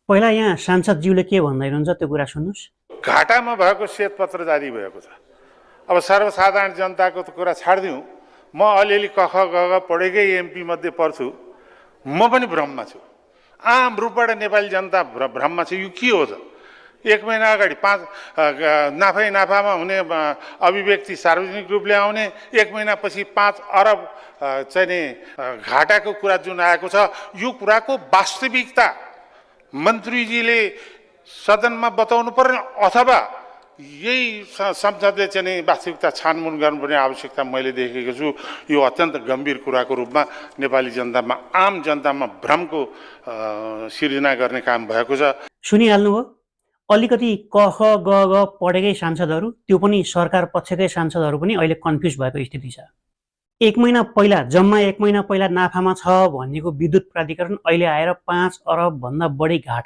पहिला यहाँ सांसदज्यूले के भन्दै हुनुहुन्छ त्यो कुरा सुन्नुहोस्। घाटामा भएको श्वेतपत्र जारी भएको छ। अब सर्वसाधारण जनताको त कुरा छाडिदिउँ, म अलिअलि कख गग पढेकै एमपी मध्ये पर्छु, म पनि भ्रममा छु। आम रूपबाट नेपाली जनता भ्रममा छ। यो के हो त? 1 महिना अगाडि नाफामा हुने अभिव्यक्ति सार्वजनिक रूपले आउने, 1 महिनापछि 5 अरब चाहिँ नि घाटाको कुरा जुन आएको छ, यो कुराको वास्तविकता मन्त्रीजीले सदनमा बताउनु पर्ने, अथवा यही संसदले चाहिँ नि वास्तविकता छानबिन गर्नुपर्ने आवश्यकता मैले देखेको छु। यो अत्यन्त गम्भीर कुराको रूपमा नेपाली जनतामा, आम जनतामा भ्रमको सिर्जना गर्ने काम भएको छ। सुनिहाल्नुभयो, अलिकति कख गग पढेकै सांसदहरू, त्यो पनि सरकार पक्षकै सांसदहरू पनि अहिले कन्फ्युज भएको स्थिति छ। 1 महिना पहिला, जम्मा 1 महिना पहिला नाफामा छ भनेको विद्युत प्राधिकरण अहिले आएर 5 अरब भन्दा बढी घाटा